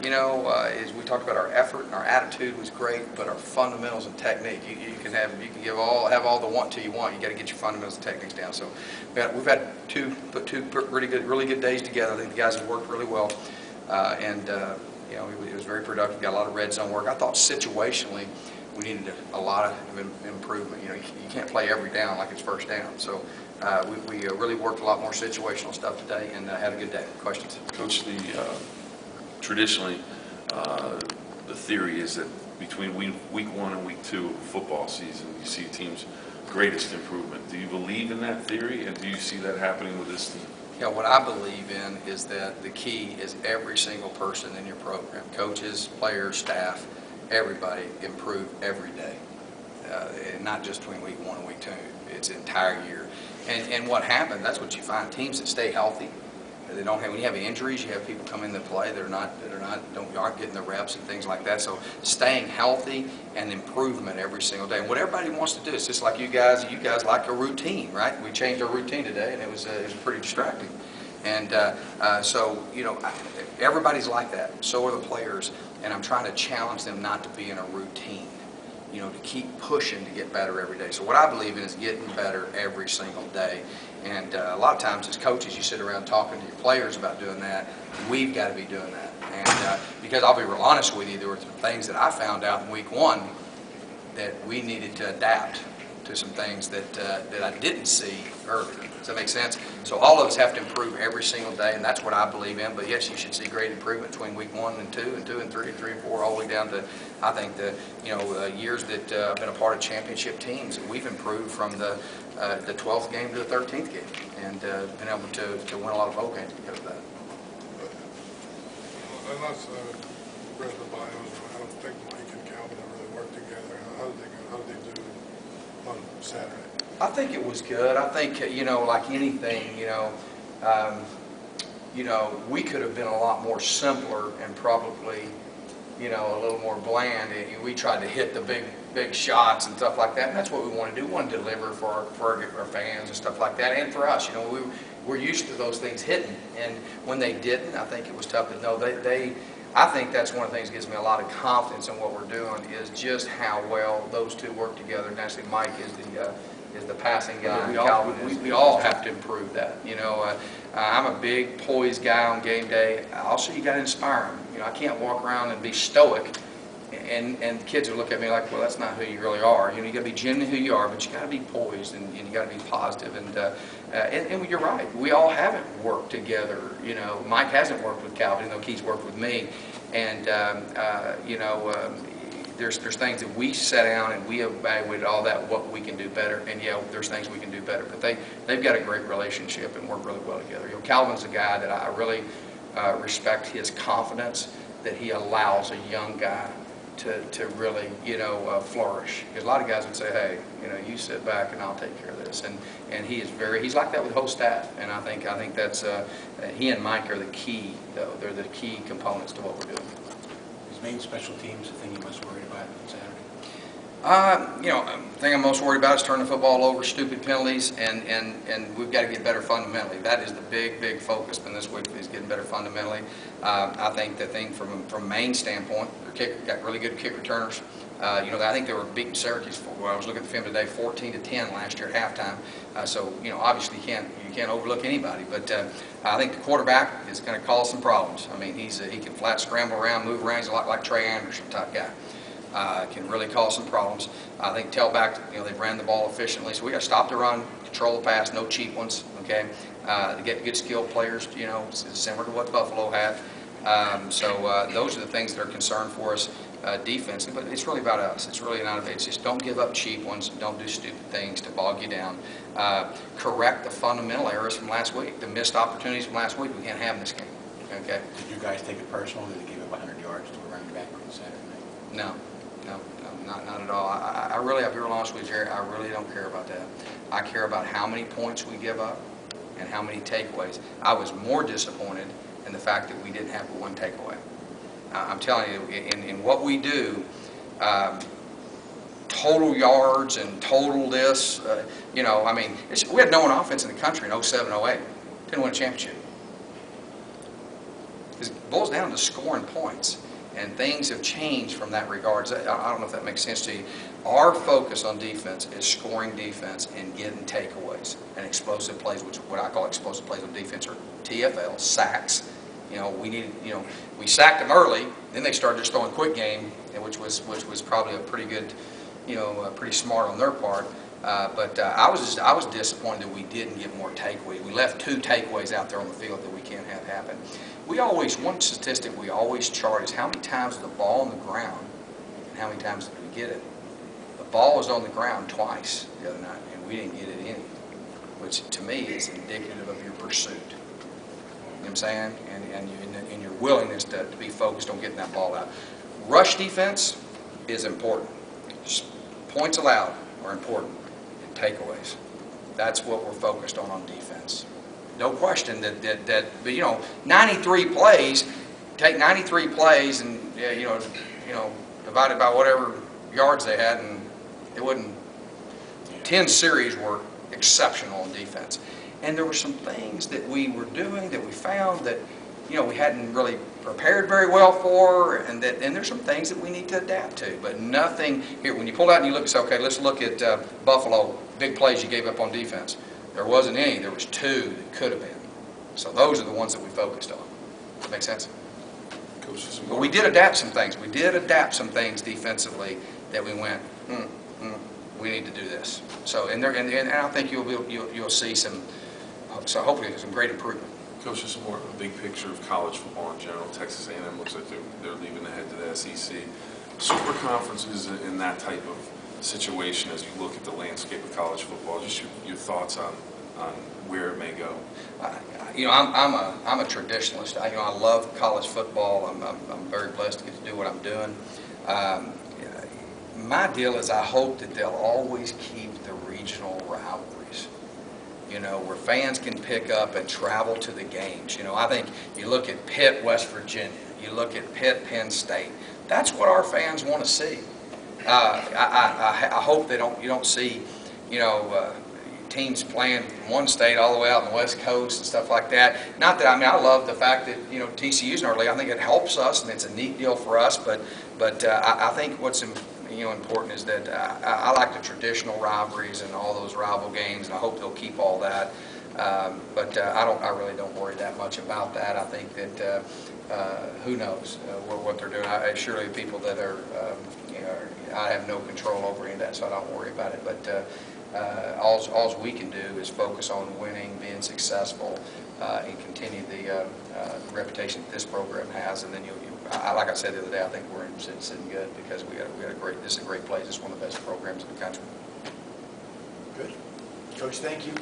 is we talked about our effort and our attitude was great, but our fundamentals and technique. You can have all the want to you want. You got to get your fundamentals and techniques down. So we've had two really good days together. I think the guys have worked really well, it was very productive. Got a lot of red zone work. I thought situationally we needed a lot of improvement. You can't play every down like it's first down. So we really worked a lot more situational stuff today and had a good day. Questions? Coach, traditionally, the theory is that between week 1 and week 2 of football season, you see teams' greatest improvement. Do you believe in that theory, and do you see that happening with this team? Yeah, what I believe in is that the key is every single person in your program, coaches, players, staff, everybody improve every day, and not just between week 1 and week 2. It's an entire year. And what happens, that's what you find, teams that stay healthy. They don't have, when you have injuries, you have people come in to play that aren't getting the reps and things like that. So staying healthy and improvement every single day. And what everybody wants to do is just like you guys like a routine, right? We changed our routine today, and it was pretty distracting. And everybody's like that. So are the players. And I'm trying to challenge them not to be in a routine. To keep pushing to get better every day. So what I believe in is getting better every single day. And a lot of times as coaches, you sit around talking to your players about doing that. We've got to be doing that. And because I'll be real honest with you, there were some things that I found out in week 1 that we needed to adapt to some things that I didn't see earlier. Does that make sense? So all of us have to improve every single day, and that's what I believe in. But yes, you should see great improvement between week 1 and 2, and 2 and 3, and 3 and 4, all the way down to, I think, the years that I've been a part of championship teams. We've improved from the 12th game to the 13th game, and been able to win a lot of bowl games because of that. Unless read the bios, I don't think Mike and Calvin have really worked together. How did they do on Saturday? I think it was good. I think, like anything, we could have been a lot more simpler and probably, a little more bland. We tried to hit the big shots and stuff like that, and that's what we want to do. We want to deliver for our fans and stuff like that, and for us. We're used to those things hitting, and when they didn't, I think it was tough. But no, I think that's one of the things that gives me a lot of confidence in what we're doing is just how well those two work together. And actually, Mike is the passing guy. We all have to improve that. I'm a big poised guy on game day. Also, you got to inspire them. I can't walk around and be stoic, and kids will look at me like, well, that's not who you really are. You got to be genuinely who you are, but you got to be poised and you got to be positive. And you're right. We all haven't worked together. Mike hasn't worked with Calvin, even though Keith's worked with me. And there's things that we sat down and we evaluated all that, what we can do better. And yeah, there's things we can do better. But they've got a great relationship and work really well together. Calvin's a guy that I really respect his confidence that he allows a young guy to really, flourish. Because a lot of guys would say, hey, you sit back and I'll take care of this. And he's like that with the whole staff. And I think that's, he and Mike are the key, though. They're the key components to what we're doing. Is main special teams the thing you're most worried about on Saturday? The thing I'm most worried about is turning the football over, stupid penalties, and we've got to get better fundamentally. That is the big focus from this week is getting better fundamentally. I think the thing from Maine's standpoint, their kicker got really good kick returners. I think they were beating Syracuse for. Well, I was looking at the film today, 14-10 last year at halftime. So obviously you can't overlook anybody. But I think the quarterback is going to cause some problems. I mean, he can flat scramble around, move around. He's a lot like Trey Anderson type guy. Can really cause some problems. I think tailback, they've ran the ball efficiently, so we got to stop the run, control the pass, no cheap ones. Okay, to get good skilled players, similar to what Buffalo had. So those are the things that are concerned for us defensively. But it's really about us. It's really not about. It's just don't give up cheap ones. Don't do stupid things to bog you down. Correct the fundamental errors from last week, the missed opportunities from last week. We can't have in this game. Okay. Did you guys take it personal that they gave up 100 yards to a running back on Saturday night? No, not at all. I really, I'll be real honest with you, Jerry, I really don't care about that. I care about how many points we give up and how many takeaways. I was more disappointed in the fact that we didn't have one takeaway. I'm telling you, in what we do, total yards and total this, we had no one offense in the country in 07, 08. Didn't win a championship. It boils down to scoring points, and things have changed from that regards. I don't know if that makes sense to you. Our focus on defense is scoring defense and getting takeaways and explosive plays, which what I call explosive plays on defense, or TFL, sacks. We sacked them early, then they started just throwing quick game, which was probably a pretty good, pretty smart on their part. But I was disappointed that we didn't get more takeaways. We left 2 takeaways out there on the field that we can't have happen. One statistic we always chart is how many times is the ball on the ground and how many times did we get it. The ball was on the ground twice the other night, and we didn't get it any, which to me is indicative of your pursuit. You know what I'm saying? And your willingness to be focused on getting that ball out. Rush defense is important. Points allowed are important. And takeaways. That's what we're focused on defense. No question but 93 plays, take 93 plays and divided by whatever yards they had, and it wouldn't. 10 series were exceptional in defense. And there were some things that we were doing that we found that we hadn't really prepared very well for, and there's some things that we need to adapt to. But nothing here. When you pull out and you look and say, okay, let's look at Buffalo, big plays you gave up on defense. There wasn't any. There was 2 that could have been. So those are the ones that we focused on. Does that make sense? But we did adapt some things. We did adapt some things defensively that we went, we need to do this. So and I think you'll see some. So hopefully some great improvement. Coach, just more of a big picture of college football in general. Texas A&M looks like they're leaving ahead to the SEC. Super conferences in that type of situation as you look at the landscape of college football. Just your thoughts on where it may go. I'm a traditionalist. I love college football. I'm very blessed to get to do what I'm doing. My deal is I hope that they'll always keep the regional rivalries. Where fans can pick up and travel to the games. I think you look at Pitt, West Virginia. You look at Pitt, Penn State. That's what our fans want to see. I hope you don't see, teams playing from one state all the way out on the West Coast and stuff like that. Not that I love the fact that TCU's in our league. I think it helps us and it's a neat deal for us. But I think what's important is that I like the traditional rivalries and all those rival games, and I hope they'll keep all that. But I really don't worry that much about that. I think that who knows what they're doing. Surely people that are, I have no control over any of that, so I don't worry about it. But all we can do is focus on winning, being successful, and continue the reputation that this program has. And then like I said the other day, I think we're sitting good because we got a great. This is a great place. It's one of the best programs in the country. Good. Coach, thank you.